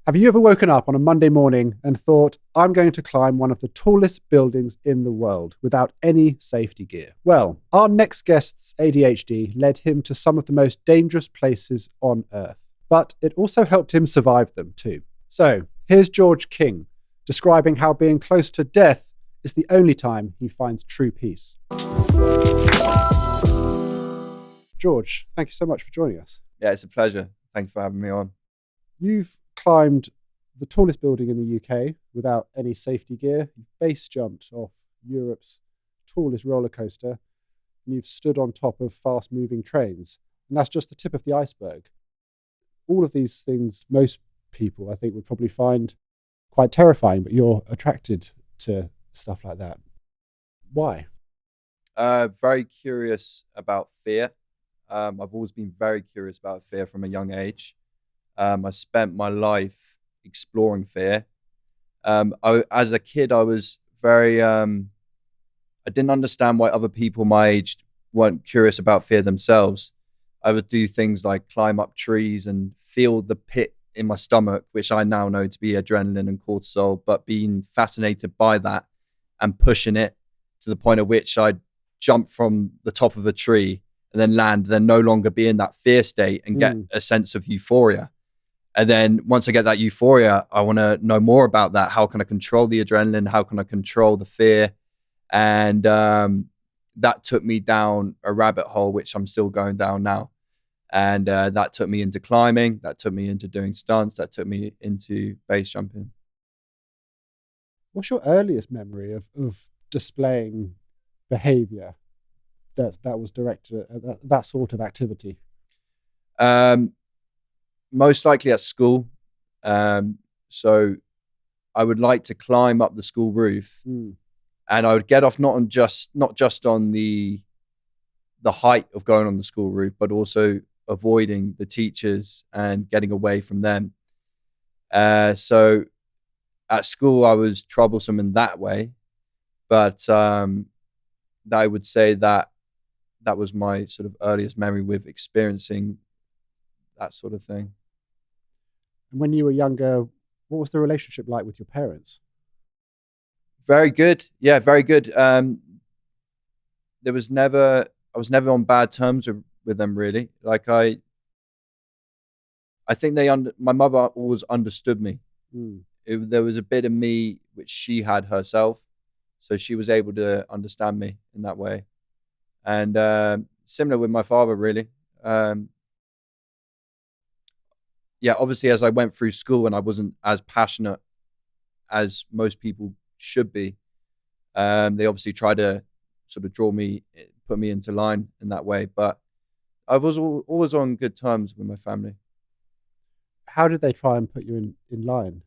Have you ever woken up on a Monday morning and thought, I'm going to climb one of the tallest buildings in the world without any safety gear? Well, our next guest's ADHD led him to some of the most dangerous places on earth, but it also helped him survive them too. So here's George King describing how being close to death is the only time he finds true peace. George, thank you so much for joining us. Yeah, it's a pleasure. Thank you for having me on. You've climbed the tallest building in the UK without any safety gear. You've base jumped off Europe's tallest roller coaster. And you've stood on top of fast moving trains. And that's just the tip of the iceberg. All of these things, most people, I think, would probably find quite terrifying, but you're attracted to stuff like that. Why? Very curious about fear. I've always been very curious about fear from a young age. I spent my life exploring fear. As a kid, I was very, I didn't understand why other people my age weren't curious about fear themselves. I would do things like climb up trees and feel the pit in my stomach, which I now know to be adrenaline and cortisol, but being fascinated by that and pushing it to the point at which I'd jump from the top of a tree and then land, then no longer be in that fear state and get a sense of euphoria. And then once I get that euphoria, I want to know more about that. How can I control the adrenaline? How can I control the fear? And that took me down a rabbit hole, which I'm still going down now. And that took me into climbing. That took me into doing stunts. That took me into base jumping. What's your earliest memory of displaying behaviour that was directed at that sort of activity? Most likely at school. So I would like to climb up the school roof, and I would get off not just on the height of going on the school roof, but also avoiding the teachers and getting away from them. So at school, I was troublesome in that way, but I would say that was my sort of earliest memory with experiencing that sort of thing. And when you were younger, what was the relationship like with your parents? Very good. Yeah, very good. I was never on bad terms with them, really. Like I think my mother always understood me. There was a bit of me which she had herself, so she was able to understand me in that way. And similar with my father, really. Yeah, obviously, as I went through school and I wasn't as passionate as most people should be, they obviously tried to sort of put me into line in that way. But I was always on good terms with my family. How did they try and put you in line?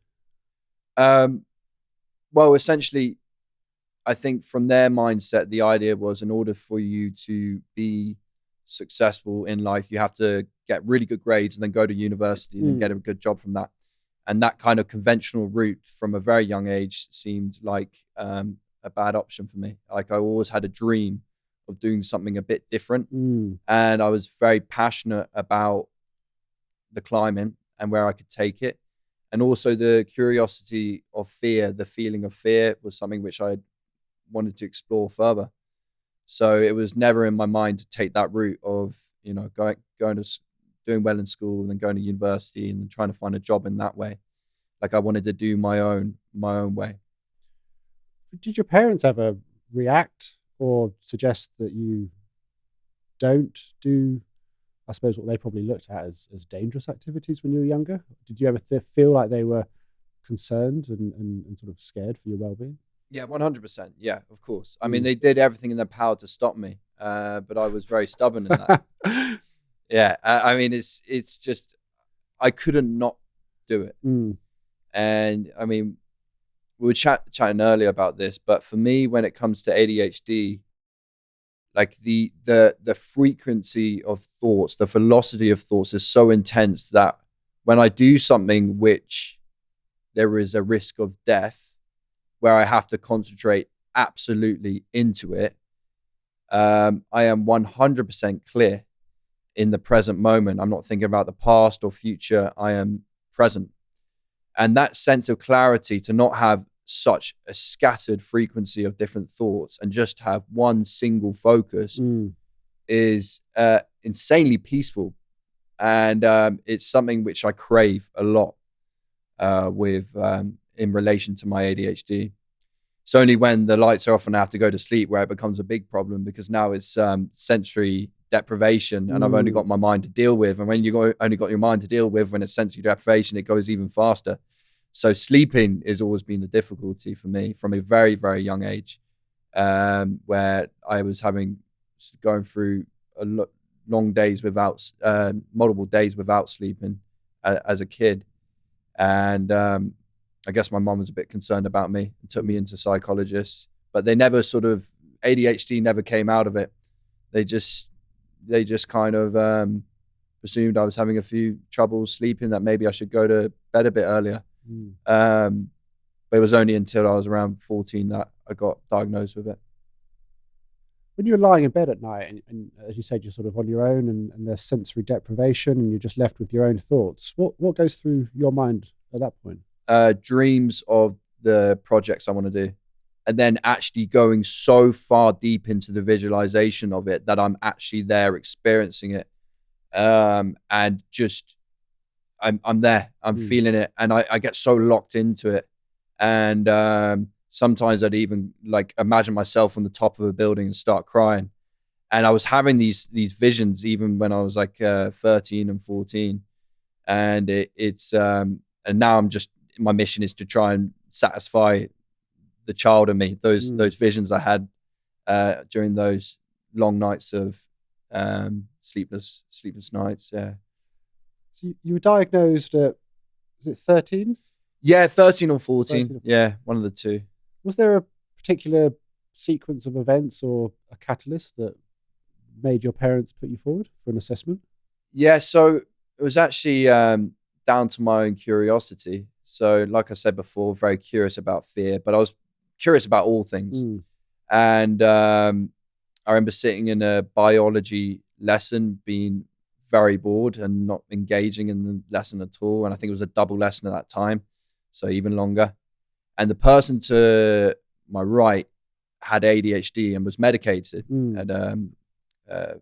Well, essentially, I think from their mindset, the idea was in order for you to be successful in life, you have to get really good grades and then go to university and then get a good job from that. And that kind of conventional route from a very young age seemed like a bad option for me. Like I always had a dream of doing something a bit different. And I was very passionate about the climbing and where I could take it. And also the curiosity of fear, the feeling of fear was something which I wanted to explore further. So it was never in my mind to take that route of, going to doing well in school and then going to university and trying to find a job in that way. Like I wanted to do my own way. Did your parents ever react or suggest that you don't do, I suppose, what they probably looked at as dangerous activities when you were younger? Did you ever feel like they were concerned and sort of scared for your well-being? Yeah, 100%. Yeah, of course. I mean, they did everything in their power to stop me, but I was very stubborn in that. Yeah, I mean, it's just, I couldn't not do it. And I mean, we were chatting earlier about this, but for me, when it comes to ADHD, like the frequency of thoughts, the velocity of thoughts is so intense that when I do something which there is a risk of death, where I have to concentrate absolutely into it, I am 100% clear in the present moment. I'm not thinking about the past or future. I am present. And that sense of clarity, to not have such a scattered frequency of different thoughts and just have one single focus, is insanely peaceful. And it's something which I crave a lot with in relation to my ADHD. It's only when the lights are off and I have to go to sleep where it becomes a big problem, because now it's sensory deprivation and I've only got my mind to deal with. And when you only got your mind to deal with, when it's sensory deprivation, it goes even faster. So sleeping has always been the difficulty for me from a very, very young age, where I was going through long days without, multiple days without sleeping as a kid. And I guess my mom was a bit concerned about me and took me into psychologists, but they never ADHD never came out of it. They just kind of presumed I was having a few troubles sleeping, that maybe I should go to bed a bit earlier. But it was only until I was around 14 that I got diagnosed with it. When you're lying in bed at night and as you said, you're sort of on your own and there's sensory deprivation and you're just left with your own thoughts, what goes through your mind at that point? Dreams of the projects I want to do, and then actually going so far deep into the visualization of it that I'm actually there experiencing it. And just, I'm there, I'm feeling it. And I get so locked into it. And sometimes I'd even like imagine myself on the top of a building and start crying. And I was having these visions even when I was like 13 and 14. And and now my mission is to try and satisfy the child in me, those visions I had during those long nights of sleepless nights. Yeah. So you were diagnosed at, was it 13? Yeah, 13 or 14. Yeah, one of the two. Was there a particular sequence of events or a catalyst that made your parents put you forward for an assessment? Yeah, so it was actually down to my own curiosity. So like I said before, very curious about fear, but I was curious about all things. And I remember sitting in a biology lesson being very bored and not engaging in the lesson at all. And I think it was a double lesson at that time, so even longer. And the person to my right had ADHD and was medicated, had a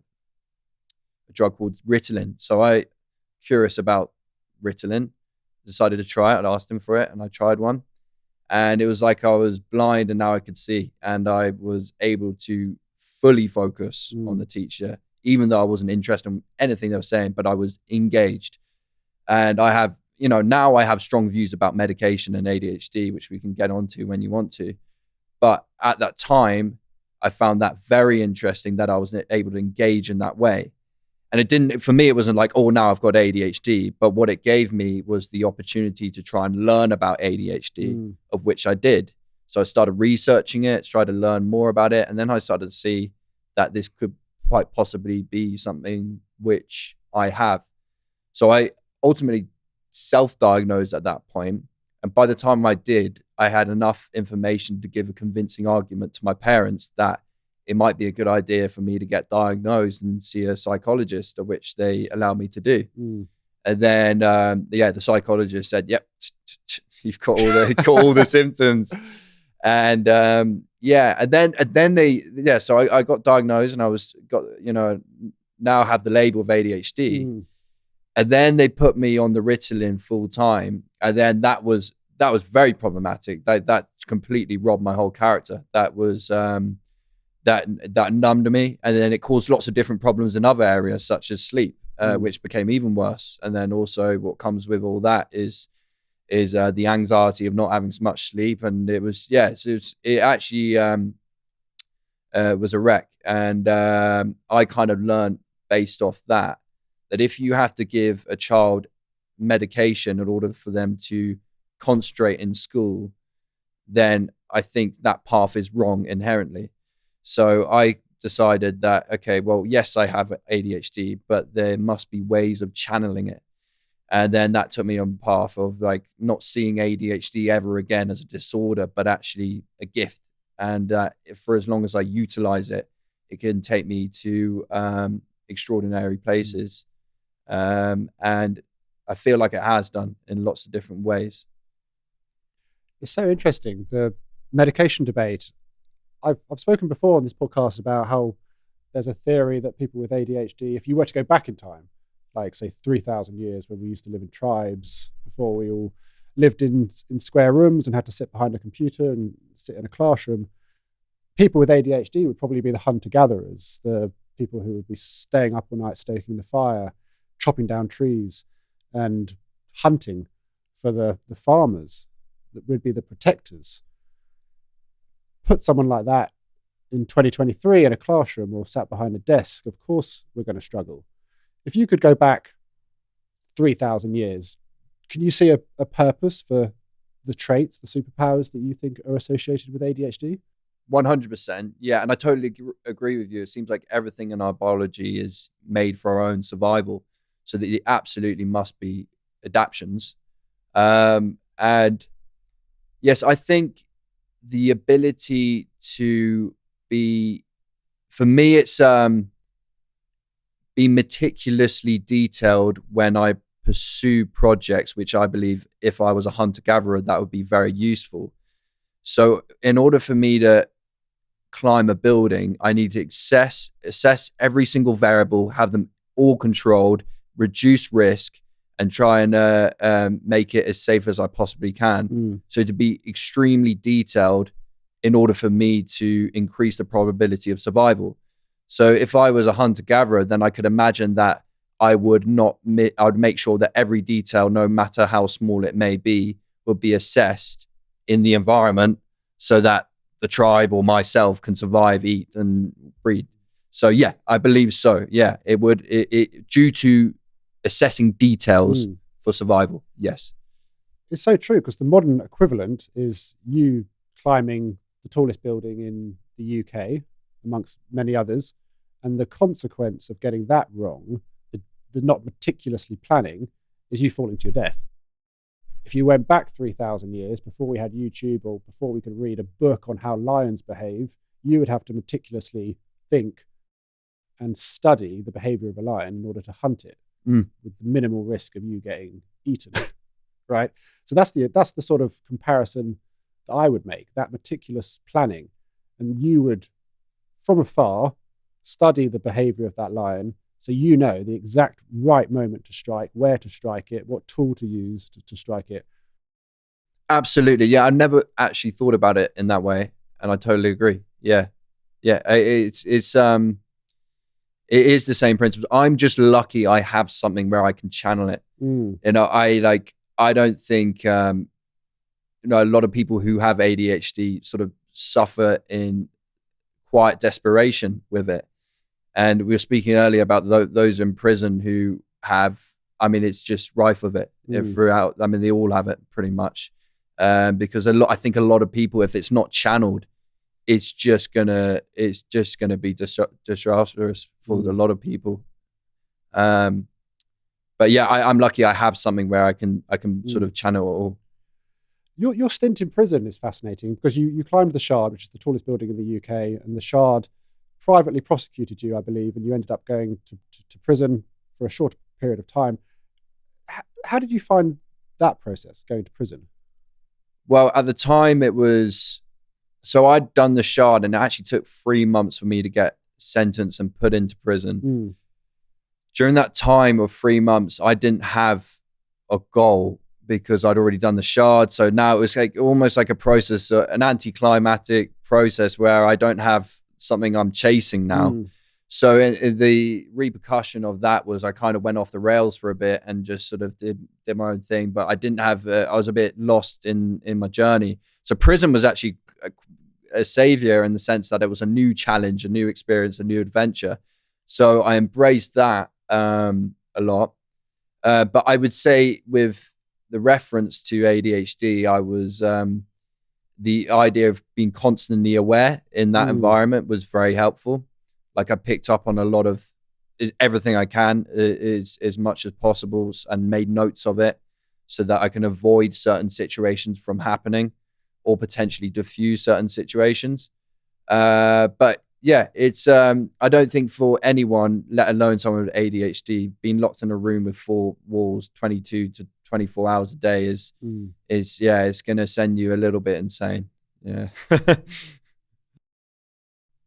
drug called Ritalin. So I, curious about Ritalin, decided to try it. I'd asked him for it and I tried one. And it was like I was blind and now I could see. And I was able to fully focus on the teacher, even though I wasn't interested in anything they were saying, but I was engaged. And I have, now I have strong views about medication and ADHD, which we can get onto when you want to. But at that time, I found that very interesting that I was able to engage in that way. And it didn't, for me, it wasn't like, oh, now I've got ADHD. But what it gave me was the opportunity to try and learn about ADHD, of which I did. So I started researching it, tried to learn more about it. And then I started to see that this could quite possibly be something which I have. So I ultimately self-diagnosed at that point. And by the time I did, I had enough information to give a convincing argument to my parents that it might be a good idea for me to get diagnosed and see a psychologist, of which they allowed me to do. And then, the psychologist said, "Yep, you've got all the symptoms." And and then so I got diagnosed and now have the label of ADHD. And then they put me on the Ritalin full time. And then that was very problematic. That completely robbed my whole character. That was, that numbed me. And then it caused lots of different problems in other areas, such as sleep, which became even worse. And then also what comes with all that is the anxiety of not having so much sleep. And it actually was a wreck. And I kind of learned based off that if you have to give a child medication in order for them to concentrate in school, then I think that path is wrong inherently. So I decided that, okay, well, yes, I have ADHD, but there must be ways of channeling it. And then that took me on a path of like not seeing ADHD ever again as a disorder, but actually a gift. And for as long as I utilize it, it can take me to extraordinary places. And I feel like it has done in lots of different ways. It's so interesting. The medication debate. I've spoken before on this podcast about how there's a theory that people with ADHD, if you were to go back in time, like say 3,000 years when we used to live in tribes, before we all lived in square rooms and had to sit behind a computer and sit in a classroom, people with ADHD would probably be the hunter-gatherers, the people who would be staying up all night stoking the fire, chopping down trees and hunting for the farmers that would be the protectors. Put someone like that in 2023 in a classroom or sat behind a desk, of course we're going to struggle. If you could go back 3,000 years, can you see a purpose for the traits, the superpowers that you think are associated with ADHD? 100%. Yeah. And I totally agree with you. It seems like everything in our biology is made for our own survival. So that it absolutely must be adaptions. And yes, I think the ability to be, for me, it's be meticulously detailed when I pursue projects, which I believe if I was a hunter-gatherer, that would be very useful. So in order for me to climb a building, I need to assess every single variable, have them all controlled, reduce risk, and try and make it as safe as I possibly can. So to be extremely detailed in order for me to increase the probability of survival. So if I was a hunter-gatherer, then I could imagine that I would make sure that every detail, no matter how small it may be, would be assessed in the environment so that the tribe or myself can survive, eat, and breed. So yeah, I believe so. Yeah, it would, due to assessing details for survival. Yes. It's so true, because the modern equivalent is you climbing the tallest building in the UK, amongst many others. And the consequence of getting that wrong, the not meticulously planning, is you falling to your death. If you went back 3,000 years before we had YouTube or before we could read a book on how lions behave, you would have to meticulously think and study the behavior of a lion in order to hunt it with the minimal risk of you getting eaten, right? So that's the sort of comparison that I would make, that meticulous planning. And you would, from afar, study the behavior of that lion, so you know the exact right moment to strike, where to strike it, what tool to use to strike it. Absolutely. Yeah, I never actually thought about it in that way, and I totally agree. Yeah. It is the same principles. I'm just lucky I have something where I can channel it. You know, I don't think a lot of people who have ADHD sort of suffer in quiet desperation with it. And we were speaking earlier about those in prison who have, I mean, it's just rife with it throughout. I mean, they all have it pretty much. Because I think a lot of people, if it's not channeled, it's just gonna be disastrous for a lot of people. But yeah, I'm lucky I have something where I can sort of channel it all. Your stint in prison is fascinating, because you climbed the Shard, which is the tallest building in the UK, and the Shard privately prosecuted you, I believe, and you ended up going to prison for a short period of time. How did you find that process, going to prison? Well, at the time it was, so I'd done the Shard, and it actually took 3 months for me to get sentenced and put into prison. During that time of 3 months, I didn't have a goal because I'd already done the Shard. So now it was like almost like a process, an anticlimactic process where I don't have something I'm chasing now. So the repercussion of that was I kind of went off the rails for a bit and just sort of did my own thing, but I didn't have, I was a bit lost in my journey. So prison was actually a savior in the sense that it was a new challenge, a new experience, a new adventure. So I embraced that a lot. But I would say with the reference to ADHD, I was, the idea of being constantly aware in that environment was very helpful. Like I picked up on a lot of everything I can as much as possible and made notes of it so that I can avoid certain situations from happening or potentially diffuse certain situations. But yeah, it's, I don't think for anyone, let alone someone with ADHD, being locked in a room with 4 walls, 22 to 24 hours a day is it's going to send you a little bit insane. Yeah.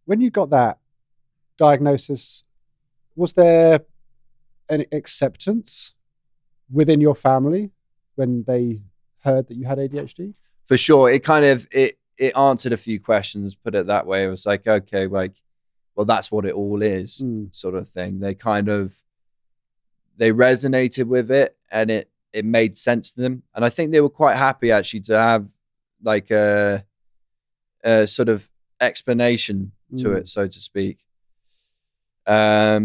When you got that diagnosis, was there any acceptance within your family when they heard that you had ADHD? For sure. It kind of, it answered a few questions, put it that way. It was like, okay, like, well, that's what it all is, sort of thing. They resonated with it, and it made sense to them. And I think they were quite happy actually to have like a sort of explanation to it, so to speak. Yeah,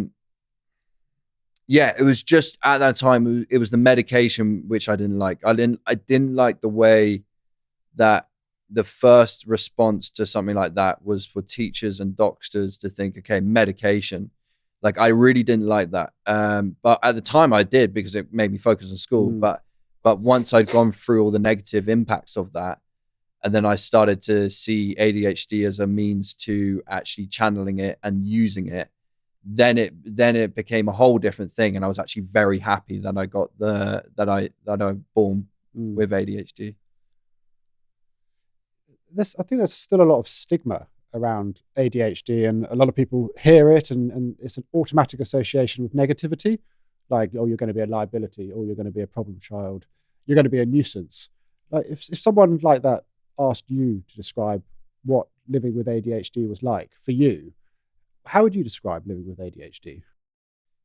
it was just at that time, it was the medication which I didn't like. I didn't like the way that the first response to something like that was for teachers and doctors to think, okay, medication. Like, I really didn't like that. But at the time I did, because it made me focus on school. But once I'd gone through all the negative impacts of that, and then I started to see ADHD as a means to actually channeling it and using it, then it became a whole different thing. And I was actually very happy that I got that I born with ADHD. I think there's still a lot of stigma around ADHD, and a lot of people hear it and it's an automatic association with negativity. Like, oh, you're going to be a liability, or you're going to be a problem child, you're going to be a nuisance. Like, if someone like that asked you to describe what living with ADHD was like for you, how would you describe living with ADHD?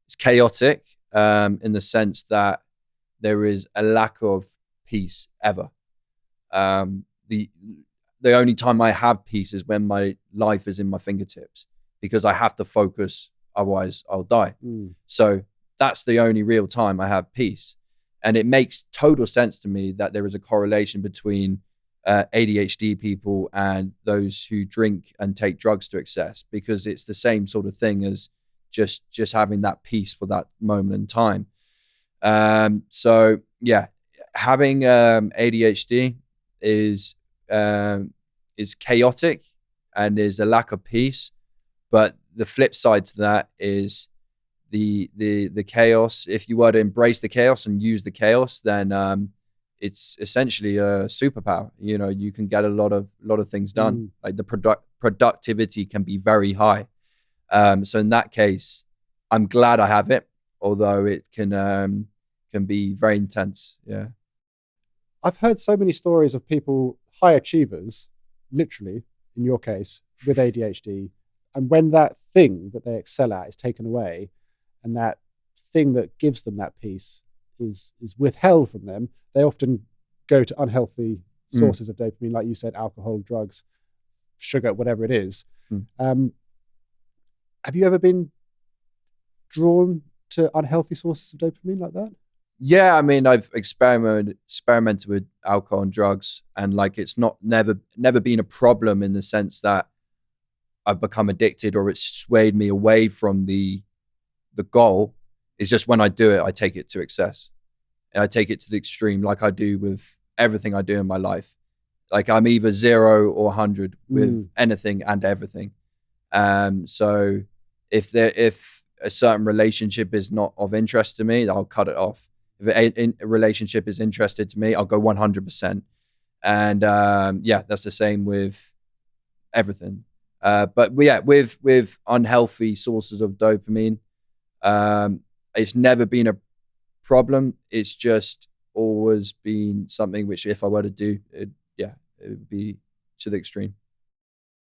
It's chaotic, in the sense that there is a lack of peace ever. The only time I have peace is when my life is in my fingertips, because I have to focus, otherwise I'll die. So that's the only real time I have peace. And it makes total sense to me that there is a correlation between ADHD people and those who drink and take drugs to excess, because it's the same sort of thing as just having that peace for that moment in time. So yeah, having ADHD is chaotic and is a lack of peace. But the flip side to that is the chaos. If you were to embrace the chaos and use the chaos, then it's essentially a superpower. You know, you can get a lot of things done. Like, the productivity can be very high. So in that case, I'm glad I have it, although it can be very intense. Yeah. I've heard so many stories of people, high achievers, literally, in your case, with ADHD, and when that thing that they excel at is taken away, and that thing that gives them that peace is withheld from them, they often go to unhealthy sources of dopamine, like you said, alcohol, drugs, sugar, whatever it is. Have you ever been drawn to unhealthy sources of dopamine like that? Yeah, I mean, I've experimented with alcohol and drugs, and like, it's never been a problem in the sense that I've become addicted or it's swayed me away from the goal. It's just when I do it, I take it to excess, and I take it to the extreme, like I do with everything I do in my life. Like, I'm either 0 or 100 with anything and everything. So if a certain relationship is not of interest to me, I'll cut it off. If a relationship is interested to me, I'll go 100%. And yeah, that's the same with everything. But yeah, with unhealthy sources of dopamine, it's never been a problem. It's just always been something which, if I were to do it, it would be to the extreme.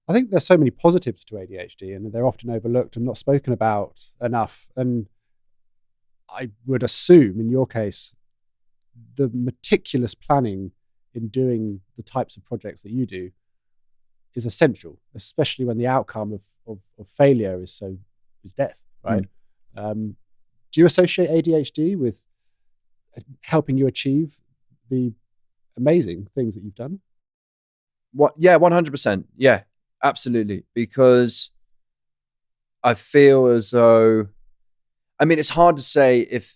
I think there's so many positives to ADHD, and they're often overlooked and not spoken about enough. And I would assume, in your case, the meticulous planning in doing the types of projects that you do is essential, especially when the outcome of failure is death, right? Do you associate ADHD with helping you achieve the amazing things that you've done? Yeah, 100%. Yeah, absolutely. Because I feel as though, I mean, it's hard to say to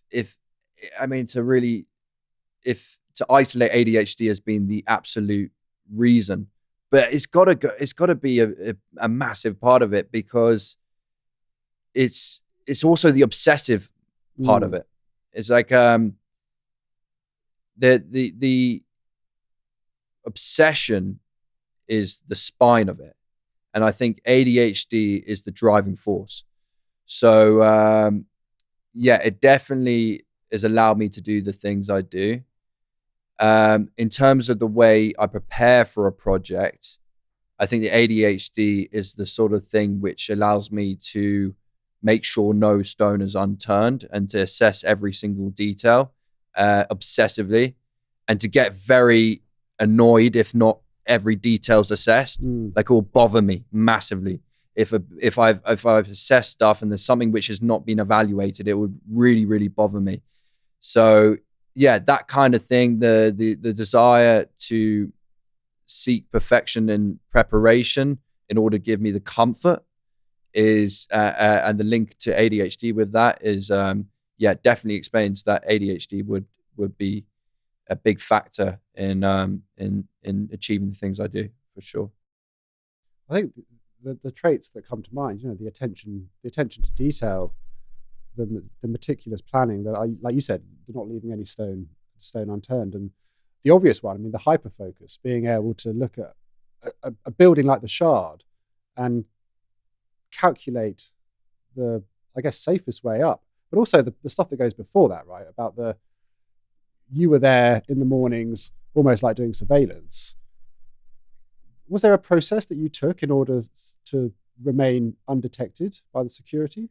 isolate ADHD as being the absolute reason, but it's got to be a massive part of it, because it's also the obsessive part of it. It's like, the obsession is the spine of it, and I think ADHD is the driving force. So yeah, it definitely has allowed me to do the things I do. In terms of the way I prepare for a project, I think the ADHD is the sort of thing which allows me to make sure no stone is unturned and to assess every single detail obsessively, and to get very annoyed if not every detail's assessed. Like, it will bother me massively if I've assessed stuff and there's something which has not been evaluated. It would really, really bother me. So yeah, that kind of thing, the desire to seek perfection in preparation in order to give me the comfort is and the link to ADHD with that is yeah, definitely explains that ADHD would be a big factor in achieving the things I do, for sure. I think the traits that come to mind, the attention to detail, the meticulous planning, that like you said, they're not leaving any stone unturned, and the obvious one, I mean, the hyper focus, being able to look at a building like the Shard and calculate the, I guess, safest way up, but also the stuff that goes before that, right? About you were there in the mornings, almost like doing surveillance. Was there a process that you took in order to remain undetected by the security?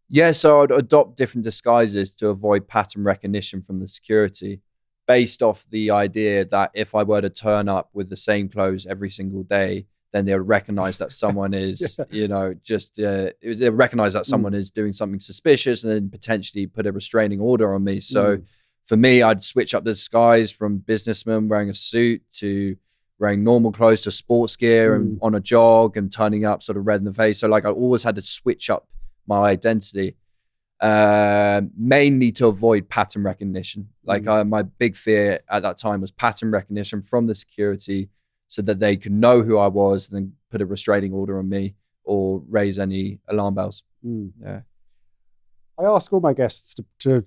Yeah, so I'd adopt different disguises to avoid pattern recognition from the security, based off the idea that if I were to turn up with the same clothes every single day, then they would recognize that someone is, they recognize that someone is doing something suspicious and then potentially put a restraining order on me. So for me, I'd switch up the disguise from businessman wearing a suit to wearing normal clothes to sports gear and on a jog and turning up sort of red in the face. So like, I always had to switch up my identity, mainly to avoid pattern recognition. Like my big fear at that time was pattern recognition from the security, so that they could know who I was and then put a restraining order on me or raise any alarm bells. Yeah. I ask all my guests to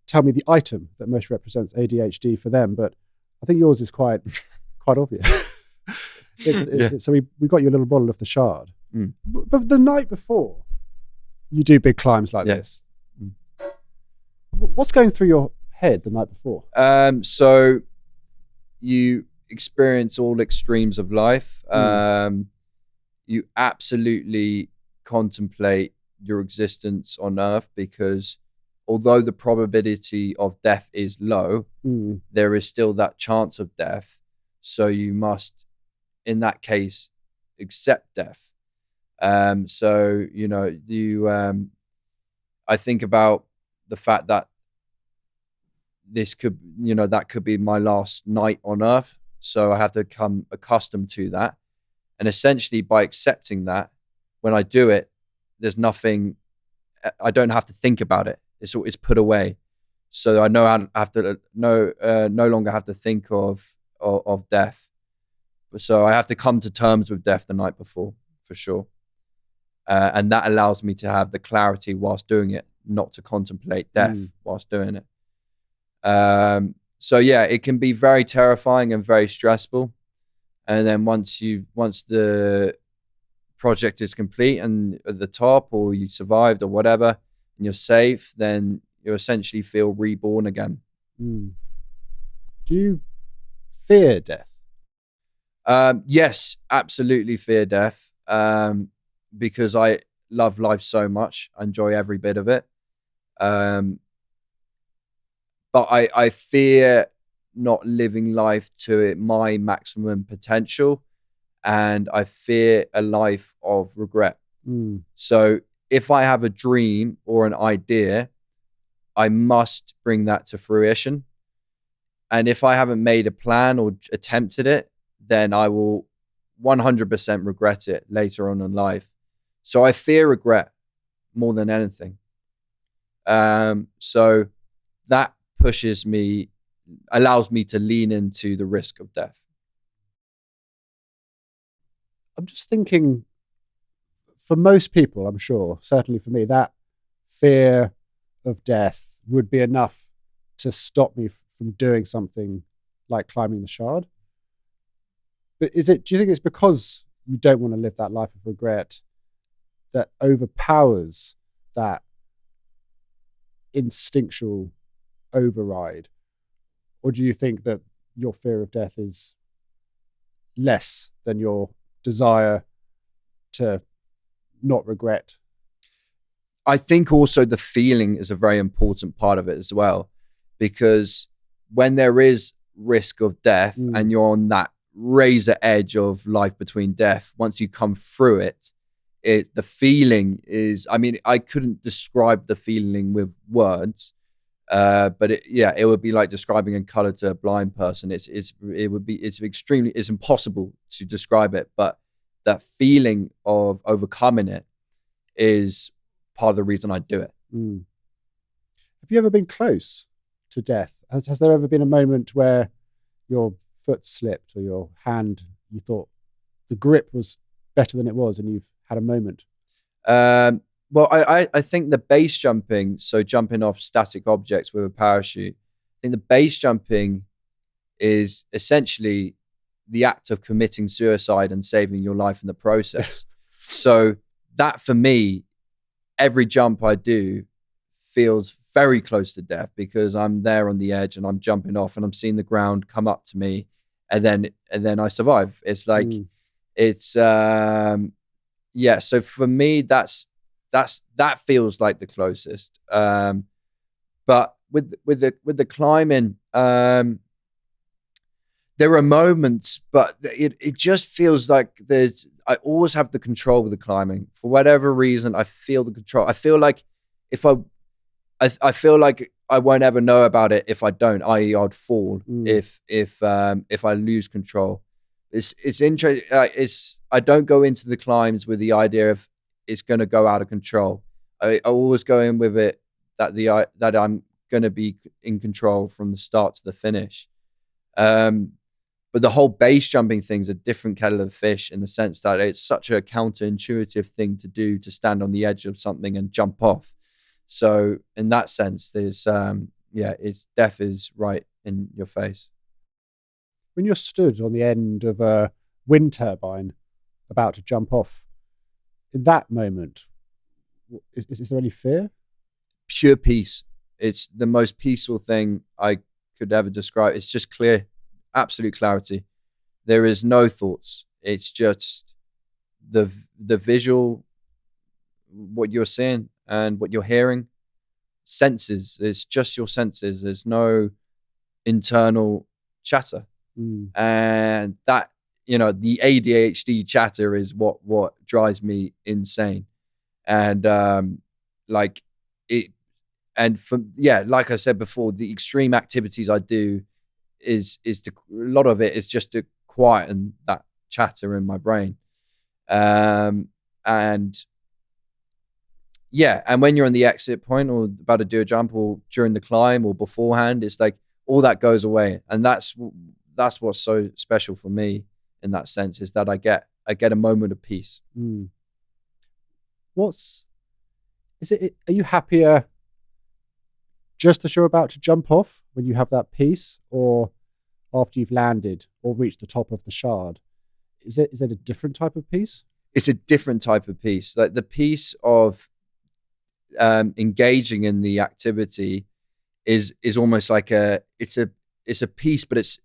tell me the item that most represents ADHD for them, but I think yours is quite obvious. So we got you a little bottle of the Shard. But the night before you do big climbs like this, what's going through your head the night before? So you experience all extremes of life. You absolutely contemplate your existence on Earth, because although the probability of death is low, there is still that chance of death. So you must, in that case, accept death. So, I think about the fact that this could, that could be my last night on Earth. So I have to become accustomed to that. And essentially by accepting that, when I do it, there's nothing, I don't have to think about it. It's put away. So I know I have to no longer have to think of death. So I have to come to terms with death the night before, for sure. And that allows me to have the clarity whilst doing it, not to contemplate death whilst doing it. So yeah, it can be very terrifying and very stressful. And then once the project is complete and at the top, or you survived or whatever, and you're safe, then you essentially feel reborn again. Do you fear death? Yes, absolutely fear death. Because I love life so much. I enjoy every bit of it. But I fear not living life to my maximum potential, and I fear a life of regret. So if I have a dream or an idea, I must bring that to fruition. And if I haven't made a plan or attempted it, then I will 100% regret it later on in life. So I fear regret more than anything. So that pushes me, allows me to lean into the risk of death. I'm just thinking, for most people, I'm sure, certainly for me, that fear of death would be enough to stop me from doing something like climbing the shard. But do you think it's because you don't want to live that life of regret that overpowers that instinctual override? Or do you think that your fear of death is less than your desire to not regret? I think also the feeling is a very important part of it as well, because when there is risk of death and you're on that razor edge of life between death, once you come through it, the feeling is, I mean, I couldn't describe the feeling with words, but it would be like describing in color to a blind person. It's impossible to describe it, but that feeling of overcoming it is part of the reason I do it. Have you ever been close to death? Has there ever been a moment where your foot slipped or your hand, you thought the grip was better than it was, and you've had a moment? Well, I think the base jumping, so jumping off static objects with a parachute, I think the base jumping is essentially the act of committing suicide and saving your life in the process. So that for me, every jump I do feels very close to death, because I'm there on the edge and I'm jumping off and I'm seeing the ground come up to me, and then I survive. It's like, so for me, that feels like the closest. But with the climbing, there are moments, but it just feels like I always have the control with the climbing. For whatever reason, I feel the control. I feel like I feel like I won't ever know about it if I don't, i.e. I'd fall if I lose control. It's interesting. I don't go into the climbs with the idea of it's going to go out of control. I always go in with it that I'm going to be in control from the start to the finish. But the whole base jumping thing's a different kettle of fish, in the sense that it's such a counterintuitive thing to do, to stand on the edge of something and jump off. So in that sense, there's it's death is right in your face. When you're stood on the end of a wind turbine about to jump off, in that moment, is there any fear? Pure peace. It's the most peaceful thing I could ever describe. It's just clear, absolute clarity. There is no thoughts. It's just the visual, what you're seeing and what you're hearing. Senses. It's just your senses. There's no internal chatter. And that, the ADHD chatter is what drives me insane. And like I said before, the extreme activities I do is a lot of it is just to quieten that chatter in my brain. And when you're on the exit point or about to do a jump, or during the climb or beforehand, it's like all that goes away. And that's what's so special for me in that sense, is that I get a moment of peace. Are you happier just as you're about to jump off, when you have that peace, or after you've landed or reached the top of the shard? Is it a different type of peace? It's a different type of peace. Like the peace of engaging in the activity is almost like it's a peace, but it's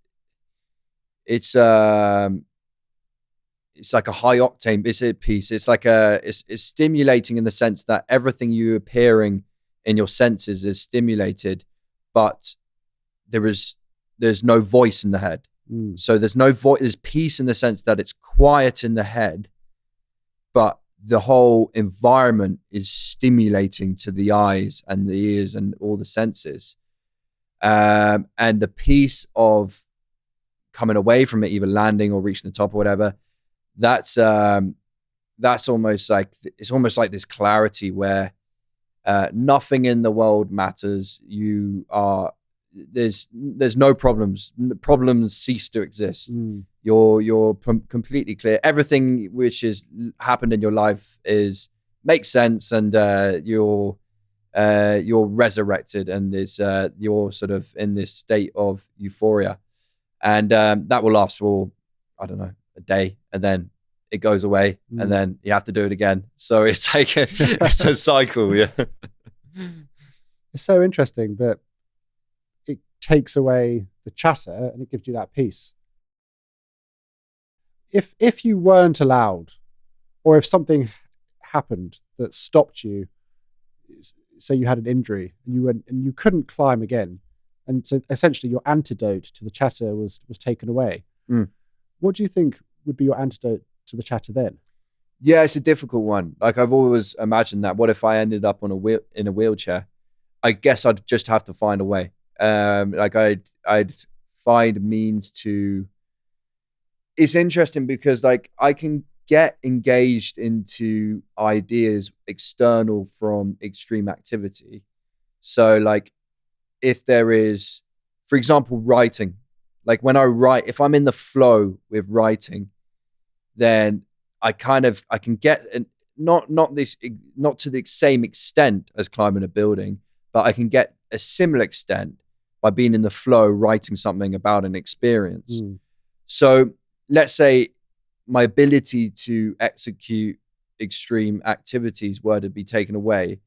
like a high octane. It's a peace. It's like it's stimulating in the sense that everything you appearing in your senses is stimulated, but there's no voice in the head. So there's no voice. There's peace in the sense that it's quiet in the head, but the whole environment is stimulating to the eyes and the ears and all the senses. And the peace of coming away from it, either landing or reaching the top or whatever, that's almost like, it's almost like this clarity where nothing in the world matters. There's no problems. Problems cease to exist. You're completely clear. Everything which has happened in your life makes sense, and you're you're resurrected, and you're sort of in this state of euphoria, and that will last for, I don't know, a day, and then it goes away, and then you have to do it again. So it's like it's a cycle. Yeah. It's so interesting that it takes away the chatter and it gives you that peace. If you weren't allowed, or if something happened that stopped you, say you had an injury and you couldn't climb again, and so essentially your antidote to the chatter was taken away. What do you think would be your antidote to the chatter then? Yeah, it's a difficult one. Like, I've always imagined that. What if I ended up in a wheelchair? I guess I'd just have to find a way. Like I'd find means to. It's interesting because like I can get engaged into ideas external from extreme activity. So like if there is, for example, writing, like when I write, if I'm in the flow with writing, then I can get, and not to the same extent as climbing a building, but I can get a similar extent by being in the flow, writing something about an experience. So let's say my ability to execute extreme activities were to be taken away,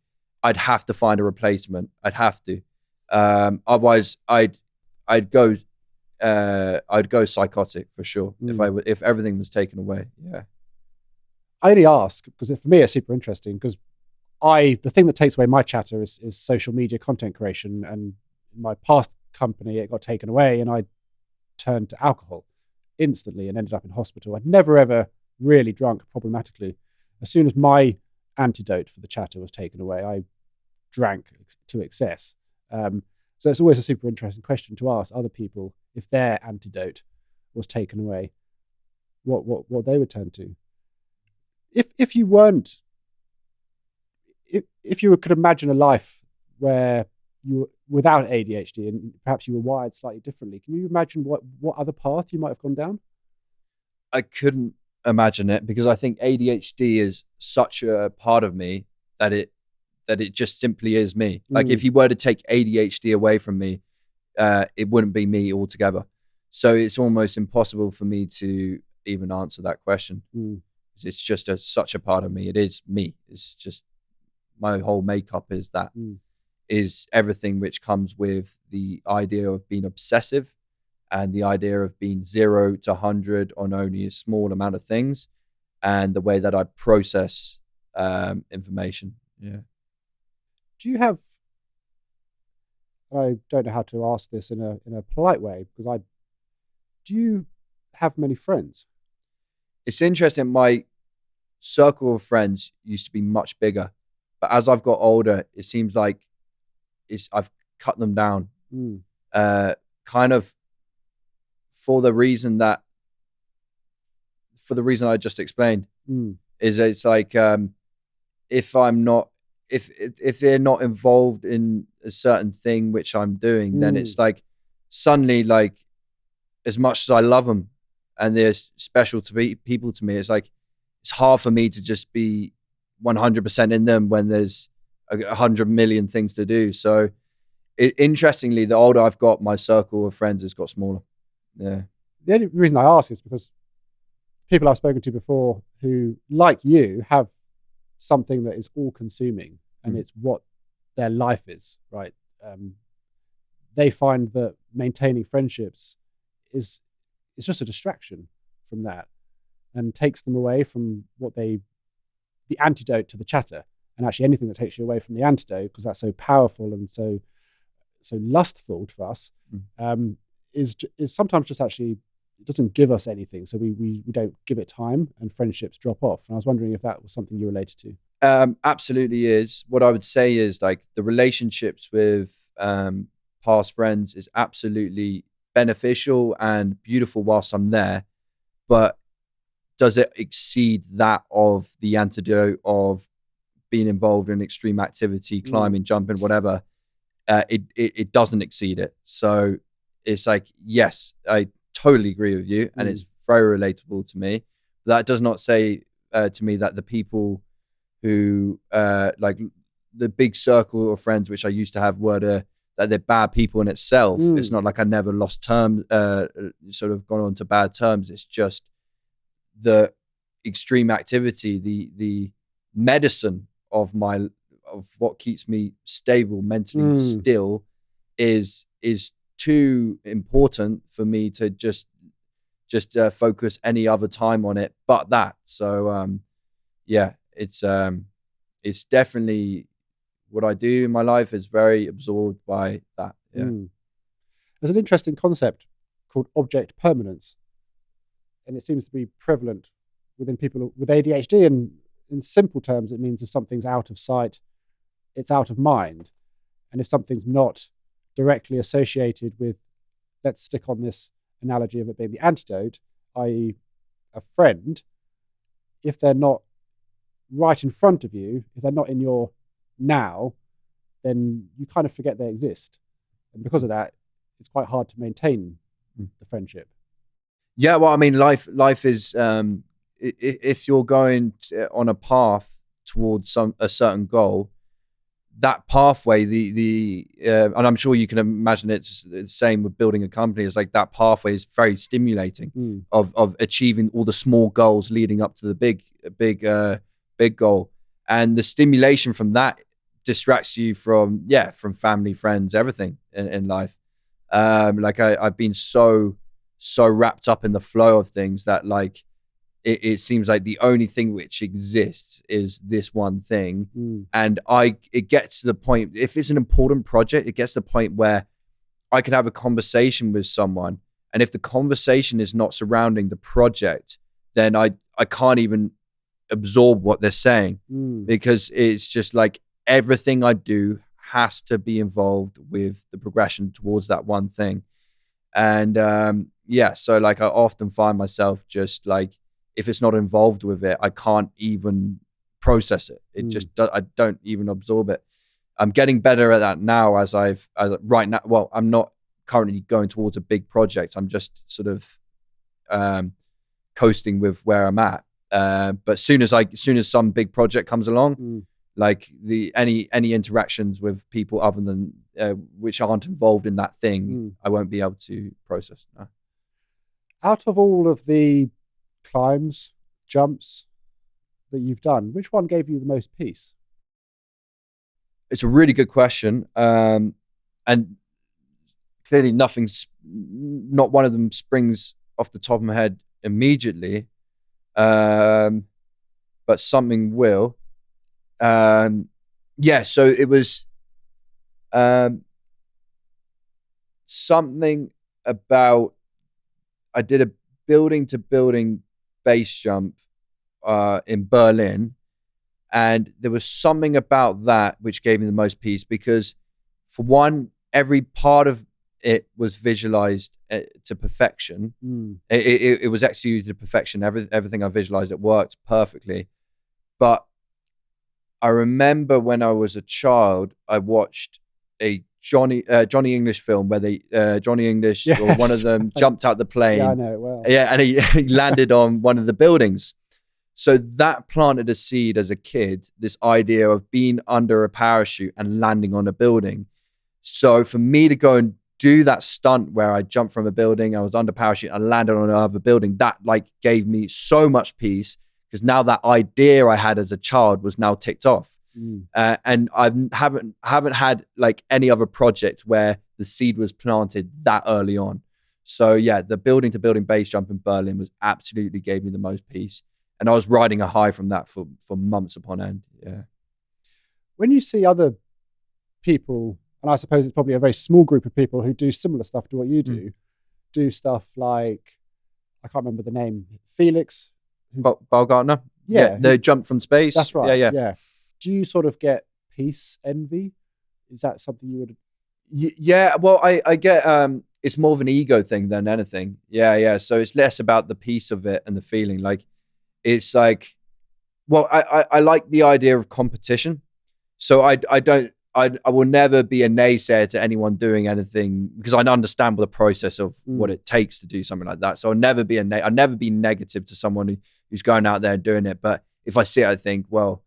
I'd have to find a replacement. I'd have to. Otherwise, I'd go psychotic for sure if everything was taken away. Yeah. I only ask because for me it's super interesting, because the thing that takes away my chatter is social media content creation, and in my past company it got taken away and I turned to alcohol instantly and ended up in hospital. I'd never ever really drunk problematically. As soon as my antidote for the chatter was taken away, I drank to excess. So it's always a super interesting question to ask other people if their antidote was taken away, what they would turn to. If you weren't, if you could imagine a life where you were without ADHD and perhaps you were wired slightly differently, can you imagine what other path you might have gone down? I couldn't imagine it because I think ADHD is such a part of me that it just simply is me. Like if you were to take ADHD away from me, it wouldn't be me altogether. So it's almost impossible for me to even answer that question. It's just such a part of me. It is me. It's just my whole makeup is that. Is everything which comes with the idea of being obsessive and the idea of being 0 to 100 on only a small amount of things, and the way that I process information. Yeah. Do you have, I don't know how to ask this in a polite way, because do you have many friends? It's interesting. My circle of friends used to be much bigger, but as I've got older, it seems like I've cut them down, kind of for the reason I just explained. Is it's like if they're not involved in a certain thing which I'm doing, then it's like suddenly, like, as much as I love them and they're special to people to me, it's like it's hard for me to just be 100% in them when there's 100 million things to do. So interestingly, the older I've got, my circle of friends has got smaller. Yeah. The only reason I ask is because people I've spoken to before who, like you, have something that is all consuming and it's what their life is, right? They find that maintaining friendships is just a distraction from that and takes them away from the antidote to the chatter. And actually anything that takes you away from the antidote, because that's so powerful and so lustful for us, is sometimes just actually, it doesn't give us anything. So we don't give it time and friendships drop off. And I was wondering if that was something you related to. Absolutely is. What I would say is, like, the relationships with past friends is absolutely beneficial and beautiful whilst I'm there. But does it exceed that of the antidote of being involved in extreme activity, climbing, jumping, whatever? It doesn't exceed it. So it's like, yes, I totally agree with you, and it's very relatable to me. That does not say to me that the people who like the big circle of friends which I used to have were that they're bad people in itself. It's not like I never lost terms, sort of gone on to bad terms. It's just the extreme activity, the medicine of what keeps me stable mentally still is too important for me to just focus any other time on it but that. So yeah, it's definitely what I do in my life is very absorbed by that. Yeah. There's an interesting concept called object permanence, and it seems to be prevalent within people with ADHD. And in simple terms, it means if something's out of sight, it's out of mind. And if something's not directly associated with, let's stick on this analogy of it being the antidote, i.e. a friend, if they're not right in front of you, if they're not in your now, then you kind of forget they exist. And because of that, it's quite hard to maintain the friendship. Yeah, well, I mean, life is, if you're going on a path towards a certain goal, that pathway, and I'm sure you can imagine it's the same with building a company. It's like that pathway is very stimulating of achieving all the small goals leading up to the big goal, and the stimulation from that distracts you from family, friends, everything in life. Like I've been so wrapped up in the flow of things that like it seems like the only thing which exists is this one thing. And it gets to the point, if it's an important project, it gets to the point where I can have a conversation with someone, and if the conversation is not surrounding the project, then I can't even absorb what they're saying, because it's just like everything I do has to be involved with the progression towards that one thing. And so like I often find myself just like, if it's not involved with it, I can't even process it. I don't even absorb it. I'm getting better at that now right now. Well, I'm not currently going towards a big project. I'm just sort of coasting with where I'm at. But soon as some big project comes along, like any interactions with people other than which aren't involved in that thing, I won't be able to process. No. Out of all of the climbs, jumps that you've done, which one gave you the most peace? It's a really good question, and clearly not one of them springs off the top of my head immediately, but something will. So it was something about, I did a building to building base jump in Berlin, and there was something about that which gave me the most peace, because for one, every part of it was visualized to perfection. It was executed to perfection. Everything I visualized, it worked perfectly. But I remember when I was a child, I watched a Johnny English film where Johnny English, yes, or one of them, jumped out the plane. Yeah, I know it well. Yeah, and he landed on one of the buildings. So that planted a seed as a kid, this idea of being under a parachute and landing on a building. So for me to go and do that stunt where I jumped from a building, I was under parachute, and landed on another building, that like gave me so much peace, because now that idea I had as a child was now ticked off. And I haven't had like any other project where the seed was planted that early on. So yeah, the building to building base jump in Berlin was absolutely gave me the most peace. And I was riding a high from that for months upon end. Yeah. When you see other people, and I suppose it's probably a very small group of people who do similar stuff to what you do stuff like, I can't remember the name, Felix. Baumgartner? Yeah. They jumped from space. That's right. Yeah. Do you sort of get peace envy? Is that something you would? Yeah. Well, I get, it's more of an ego thing than anything. Yeah. So it's less about the piece of it and the feeling. Like, it's like, well, I like the idea of competition. So I will never be a naysayer to anyone doing anything, because I understand the process of what it takes to do something like that. So I'll never be negative to someone who's going out there and doing it. But if I see it, I think, well,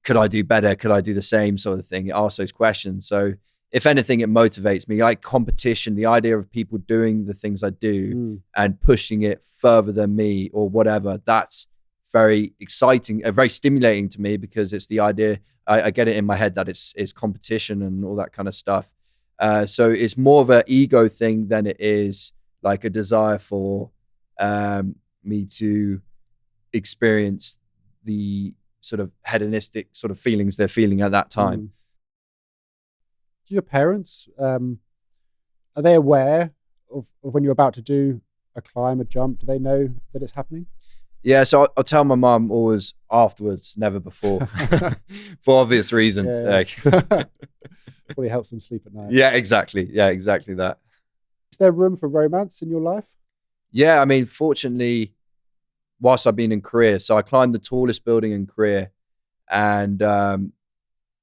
could I do better? Could I do the same sort of thing? It asks those questions. So if anything, it motivates me. Like competition, the idea of people doing the things I do and pushing it further than me or whatever, that's very exciting, very stimulating to me, because it's the idea, I get it in my head that it's competition and all that kind of stuff. So it's more of an ego thing than it is like a desire for me to experience the sort of hedonistic sort of feelings they're feeling at that time. Do your parents, are they aware of when you're about to do a climb, a jump? Do they know that it's happening? Yeah, so I'll tell my mum always afterwards, never before, for obvious reasons. Yeah. Probably helps them sleep at night. Yeah, exactly. Yeah, exactly that. Is there room for romance in your life? Yeah, I mean, fortunately, whilst I've been in Korea, so I climbed the tallest building in Korea, and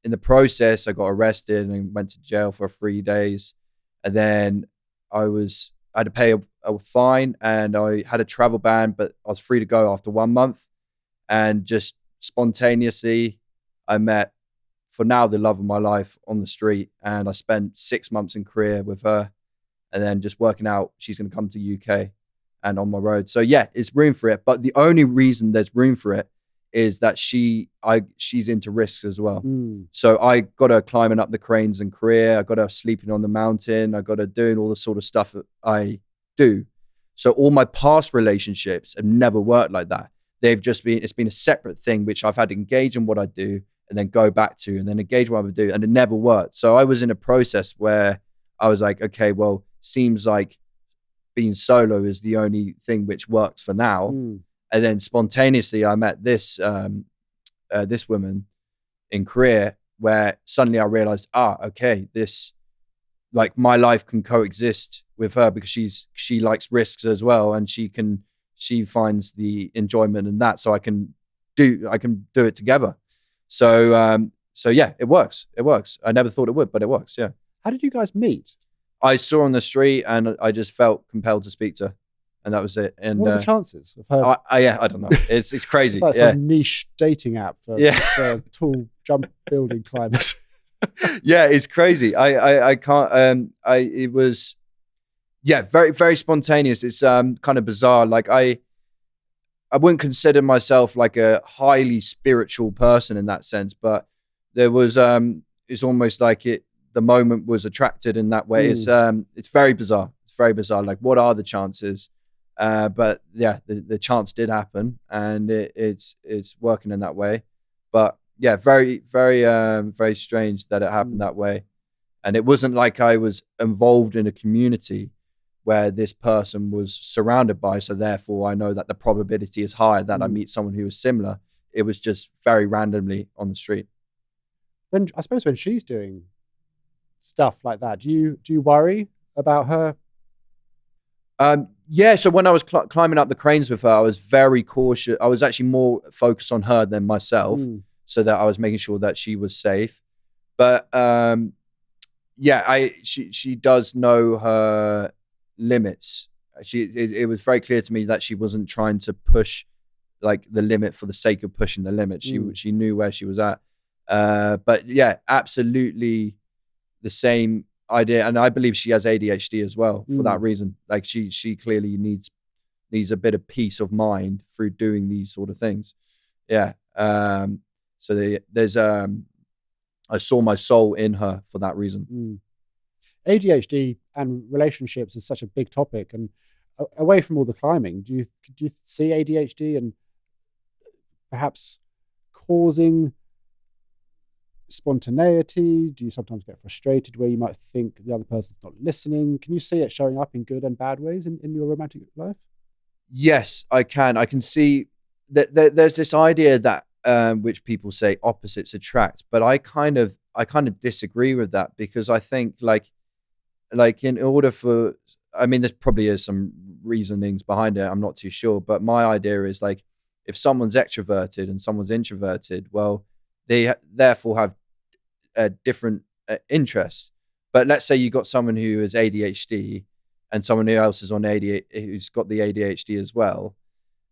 in the process, I got arrested and went to jail for 3 days, and then I had to pay a fine, and I had a travel ban, but I was free to go after 1 month, and just spontaneously, I met, for now, the love of my life on the street, and I spent 6 months in Korea with her, and then just working out she's going to come to UK and on my road. So yeah, it's room for it. But the only reason there's room for it is that she's into risks as well. So I got her climbing up the cranes in Korea. I got her sleeping on the mountain. I got her doing all the sort of stuff that I do. So all my past relationships have never worked like that. It's been a separate thing, which I've had to engage in what I do and then go back to and then engage what I do. And it never worked. So I was in a process where I was like, okay, well, seems like being solo is the only thing which works for now. And then spontaneously, I met this woman in Korea, where suddenly I realized, okay, this, like, my life can coexist with her, because she likes risks as well, and she finds the enjoyment in that. So I can do it together. So yeah, it works. It works. I never thought it would, but it works. Yeah. How did you guys meet? I saw her on the street and I just felt compelled to speak to her, and that was it. And what are the chances of her? I don't know. It's crazy. It's like some niche dating app for tall jump building climbers. Yeah, it's crazy. I can't. It was, yeah, very very spontaneous. It's kind of bizarre. Like I wouldn't consider myself like a highly spiritual person in that sense, but there was it's almost like the moment was attracted in that way. It's very bizarre. It's very bizarre. Like, what are the chances? But yeah, the chance did happen, and it's working in that way. But yeah, very, very, very strange that it happened that way. And it wasn't like I was involved in a community where this person was surrounded by, so therefore I know that the probability is high that I meet someone who is similar. It was just very randomly on the street. I suppose when she's doing stuff like that, do you worry about her? Yeah, so when I was climbing up the cranes with her, I was very cautious. I was actually more focused on her than myself, so that I was making sure that she was safe. But yeah, she does know her limits. It was very clear to me that she wasn't trying to push like the limit for the sake of pushing the limit. She knew where she was at. But yeah, absolutely the same idea. And I believe she has ADHD as well for that reason. Like she clearly needs a bit of peace of mind through doing these sort of things. Yeah. So there's I saw my soul in her for that reason. ADHD and relationships is such a big topic, and away from all the climbing, do you see ADHD and perhaps causing spontaneity? Do you sometimes get frustrated where you might think the other person's not listening? Can you see it showing up in good and bad ways in your romantic life? Yes, I can. I can see that there's this idea that which people say opposites attract, but I kind of disagree with that, because I think like in order for, I mean, there probably is some reasonings behind it, I'm not too sure, but my idea is like, if someone's extroverted and someone's introverted, well, they therefore have different interests. But let's say you got someone who is ADHD and someone who else is on ADHD, who's got the ADHD as well.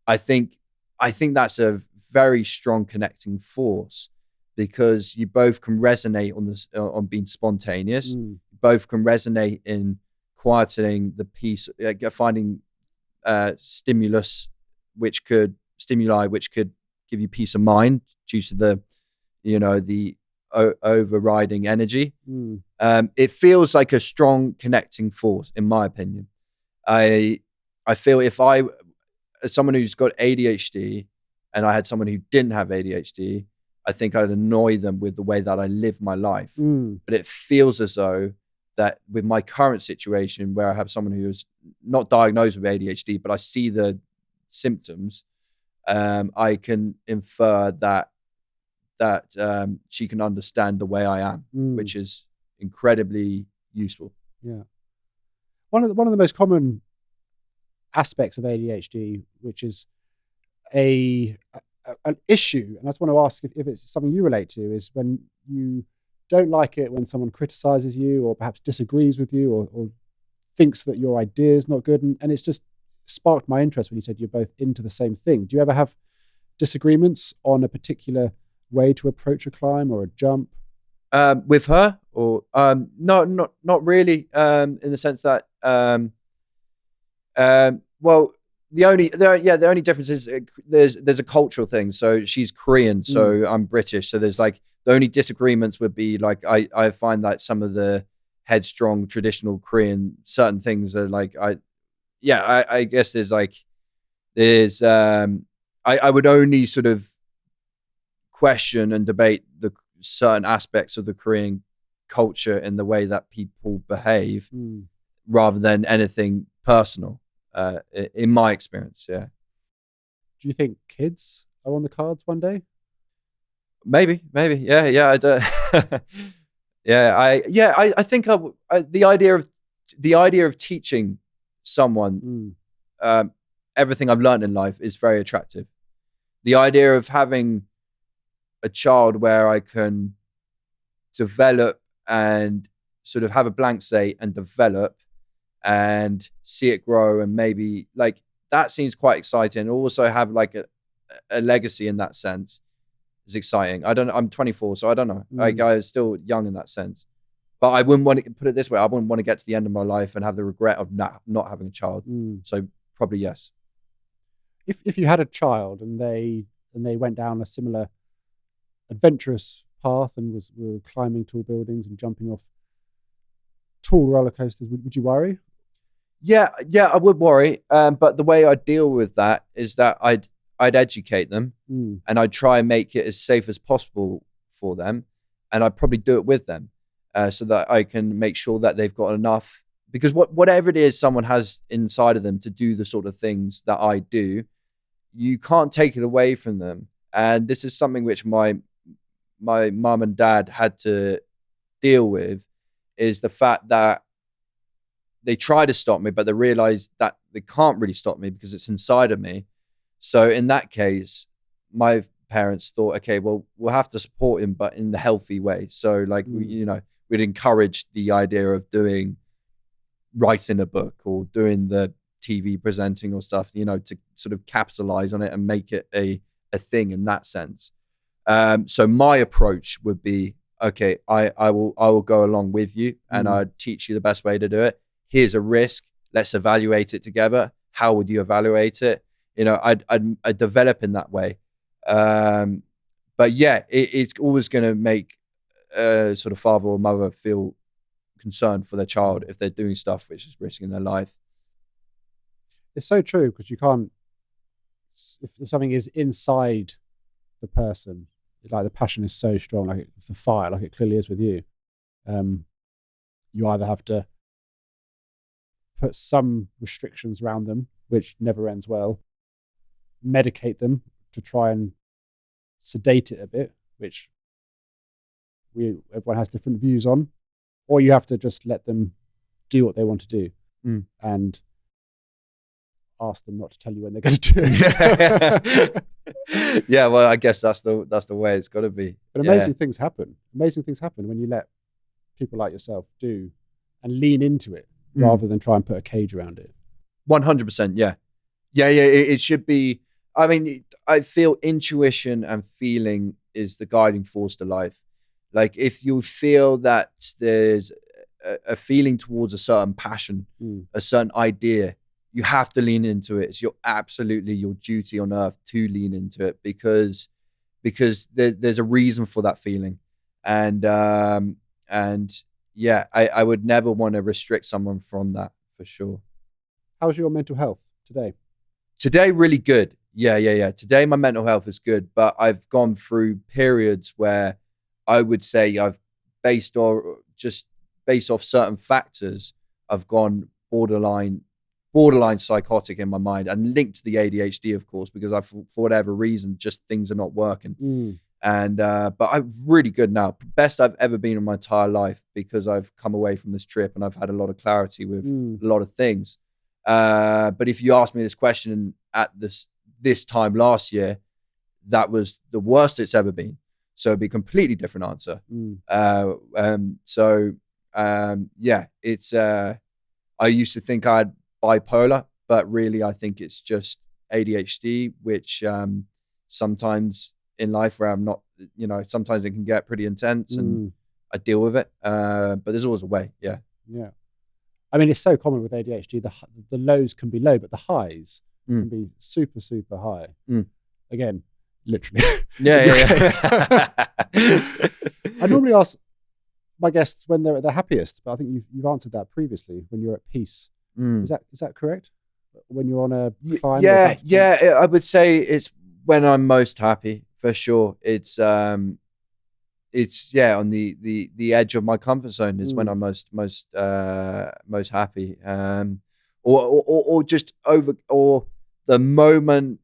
I think that's a very strong connecting force, because you both can resonate on this, on being spontaneous. Both can resonate in quietening the peace, finding stimuli which could give you peace of mind due to the, the overriding energy. It feels like a strong connecting force, in my opinion. I feel if I, as someone who's got ADHD, and I had someone who didn't have ADHD, I think I'd annoy them with the way that I live my life. But it feels as though that with my current situation, where I have someone who is not diagnosed with ADHD, but I see the symptoms, I can infer that she can understand the way I am, which is incredibly useful. Yeah. One of the most common aspects of ADHD, which is an issue, and I just want to ask if it's something you relate to, is when you don't like it when someone criticizes you or perhaps disagrees with you or thinks that your idea is not good. And it's just sparked my interest when you said you're both into the same thing. Do you ever have disagreements on a particular way to approach a climb or a jump? With her? Or no, not really, in the sense that well, the only difference is there's a cultural thing. So she's Korean, so I'm British. So there's like, the only disagreements would be like, I find that some of the headstrong traditional Korean certain things are like, I guess I would only sort of question and debate the certain aspects of the Korean culture and the way that people behave, rather than anything personal. In my experience, yeah. Do you think kids are on the cards one day? Maybe, yeah. I don't. I think the idea of teaching someone everything I've learned in life is very attractive. The idea of having a child where I can develop and sort of have a blank slate and develop and see it grow, and maybe like that seems quite exciting. Also have like a legacy in that sense is exciting. I'm 24, so I don't know. Like I'm still young in that sense. But I wouldn't want to put it this way. I wouldn't want to get to the end of my life and have the regret of not having a child. So probably yes. If you had a child and they went down a similar adventurous path and were climbing tall buildings and jumping off tall roller coasters, would you worry? Yeah, I would worry. But the way I deal with that is that I'd educate them, and I'd try and make it as safe as possible for them, and I'd probably do it with them, so that I can make sure that they've got enough. Because whatever it is someone has inside of them to do the sort of things that I do, you can't take it away from them. And this is something which my mum and dad had to deal with, is the fact that they try to stop me, but they realize that they can't really stop me because it's inside of me. So in that case, my parents thought, okay, well, we'll have to support him, but in the healthy way. So like, we'd encourage the idea of writing a book or doing the TV presenting or stuff, to sort of capitalize on it and make it a thing in that sense. So my approach would be, okay, I will go along with you, and I'd teach you the best way to do it. Here's a risk. Let's evaluate it together. How would you evaluate it? I'd develop in that way. But yeah, it's always going to make a sort of father or mother feel concerned for their child if they're doing stuff which is risking their life. It's so true, because you can't, if something is inside the person, like the passion is so strong, like it's the fire, like it clearly is with you. You either have to put some restrictions around them, which never ends well, medicate them to try and sedate it a bit, which everyone has different views on, or you have to just let them do what they want to do and ask them not to tell you when they're going to do it. Yeah, well, I guess that's the way it's got to be. But amazing things happen. Amazing things happen when you let people like yourself do and lean into it rather than try and put a cage around it. 100%. Yeah. It should be. I mean, I feel intuition and feeling is the guiding force to life. Like if you feel that there's a feeling towards a certain passion, a certain idea, you have to lean into it. It's absolutely your duty on earth to lean into it, because there's a reason for that feeling. And yeah, I would never want to restrict someone from that, for sure. How's your mental health today? Today, really good. Yeah. Today, my mental health is good, but I've gone through periods where I would say I've based off certain factors, I've gone borderline psychotic in my mind, and linked to the ADHD, of course, because for whatever reason, just things are not working. And but I'm really good now, best I've ever been in my entire life, because I've come away from this trip and I've had a lot of clarity with a lot of things. But if you asked me this question at this time last year, that was the worst it's ever been. So it'd be a completely different answer. Yeah, it's I used to think I had bipolar, but really I think it's just ADHD, which sometimes in life where I'm not, sometimes it can get pretty intense, and I deal with it. But there's always a way. Yeah. I mean, it's so common with ADHD. The lows can be low, but the highs can be super, super high. Again, literally. Yeah. I normally ask my guests when they're at their happiest, but I think you've answered that previously, when you're at peace. Is that correct? When you're on a climb? Yeah. I would say it's when I'm most happy, for sure. It's on the edge of my comfort zone is when I'm most happy. Or just over, or the moment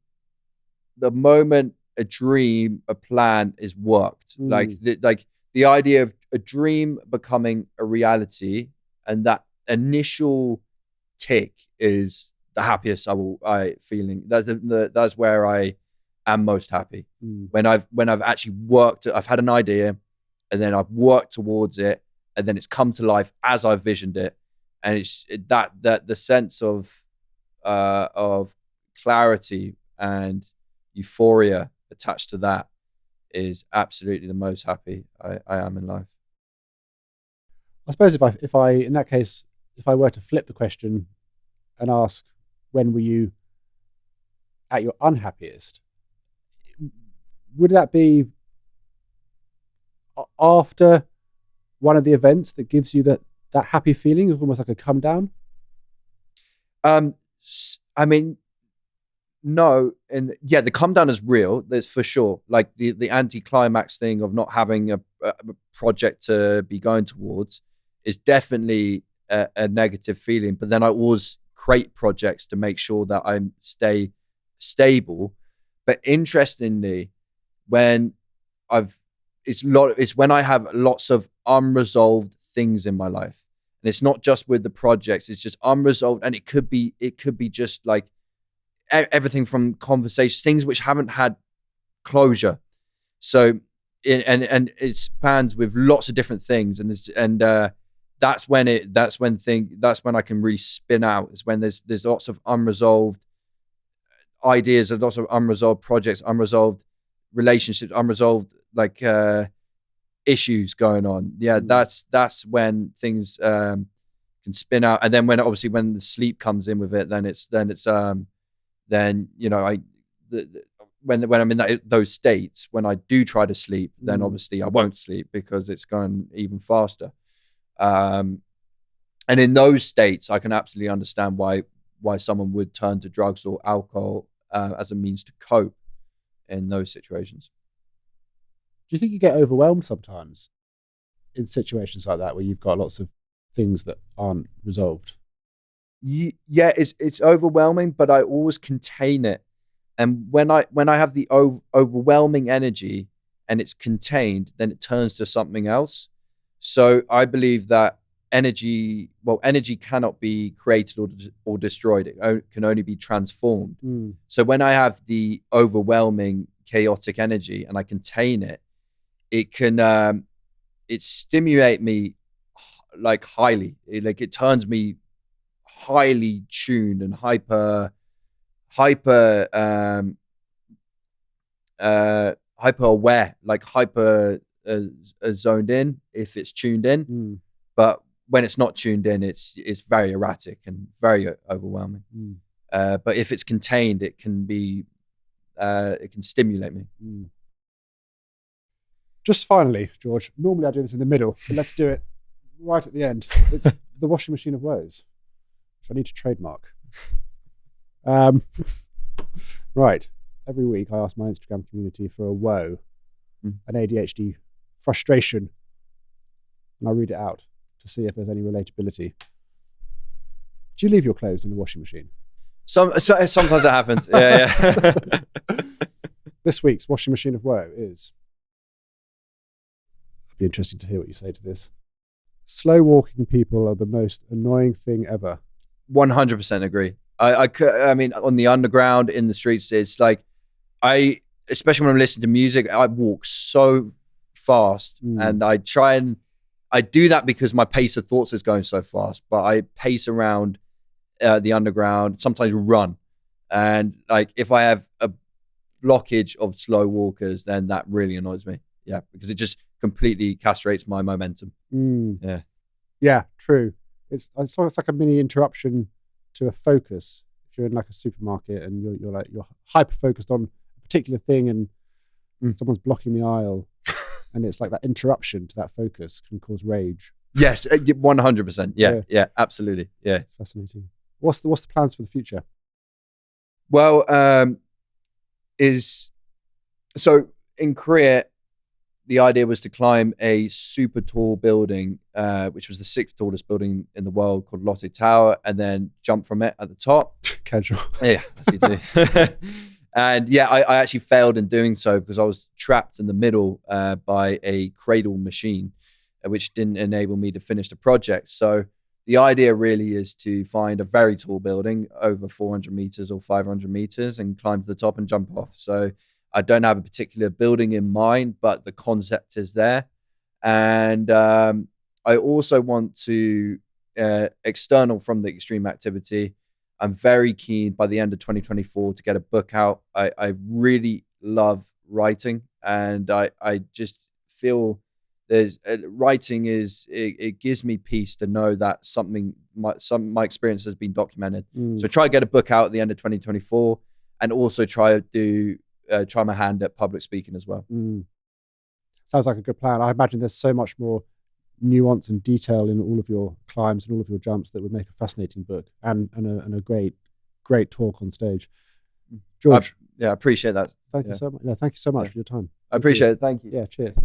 a dream, a plan is worked. Like the idea of a dream becoming a reality, and that initial tick is the happiest I feeling. That's where I am most happy. When I've actually worked, I've had an idea, and then I've worked towards it, and then it's come to life as I've visioned it, and it's that the sense of clarity and euphoria attached to that is absolutely the most happy I am in life. I suppose if I in that case, if I were to flip the question and ask, when were you at your unhappiest, would that be after one of the events that gives you that happy feeling, almost like a come down? I mean, no, and yeah, the come down is real. That's for sure. Like the anti-climax thing of not having a project to be going towards is definitely a negative feeling. But then I always create projects to make sure that I stay stable. But interestingly, it's when I have lots of unresolved things in my life, and it's not just with the projects. It's just unresolved, and it could be just like everything from conversations, things which haven't had closure. So, and it spans with lots of different things, and that's when I can really spin out. Is when there's lots of unresolved ideas, and lots of unresolved projects, unresolved relationships, unresolved issues going on. Yeah, that's when things can spin out, and then when the sleep comes in with it, then when I'm in those states, when I do try to sleep, then obviously I won't sleep because it's going even faster. And in those states, I can absolutely understand why someone would turn to drugs or alcohol as a means to cope in those situations. Do you think you get overwhelmed sometimes in situations like that, where you've got lots of things that aren't resolved? Yeah, it's overwhelming, but I always contain it. And when I have the overwhelming energy and it's contained, then it turns to something else. So I believe that energy cannot be created or destroyed. It can only be transformed. So when I have the overwhelming chaotic energy and I contain it, it can it stimulate me like highly. It turns me highly tuned and hyper hyper aware, like hyper zoned in if it's tuned in. But when it's not tuned in, it's very erratic and very overwhelming. But if it's contained, it can stimulate me. Just finally, George, normally I do this in the middle, but let's do it right at the end. It's the washing machine of woes, which I need to trademark. Right. Every week I ask my Instagram community for a woe, an ADHD frustration, and I read it out to see if there's any relatability. Do you leave your clothes in the washing machine? Sometimes it happens. Yeah. This week's washing machine of woe is... It'd be interesting to hear what you say to this. Slow walking people are the most annoying thing ever. 100% agree. I mean, on the underground, in the streets, it's like, especially when I'm listening to music, I walk so fast, and I do that because my pace of thoughts is going so fast, but I pace around the underground, sometimes run. And like, if I have a blockage of slow walkers, then that really annoys me. Yeah, because it just completely castrates my momentum. Yeah, true. It's like a mini interruption to a focus. If you're in like a supermarket and you're hyper focused on a particular thing, and someone's blocking the aisle, and it's like that interruption to that focus can cause rage. Yes, 100%. Yeah, absolutely. Yeah, it's fascinating. What's the plans for the future? Well, so in Korea, the idea was to climb a super tall building, which was the 6th tallest building in the world, called Lotte Tower, and then jump from it at the top. Casual. Yeah, as you do. And yeah, I actually failed in doing so because I was trapped in the middle by a cradle machine, which didn't enable me to finish the project. So the idea really is to find a very tall building, over 400 meters or 500 meters, and climb to the top and jump off. So I don't have a particular building in mind, but the concept is there. And I also want to, external from the extreme activity, I'm very keen by the end of 2024 to get a book out. I really love writing, and I just feel writing it gives me peace to know that my experience has been documented. So try to get a book out at the end of 2024, and also try my hand at public speaking as well. Sounds like a good plan. I imagine there's so much more nuance and detail in all of your climbs and all of your jumps that would make a fascinating book and a great talk on stage. George, I appreciate that. Thank you so much. Yeah, thank you so much for your time. I appreciate it. Thank you. Yeah, cheers.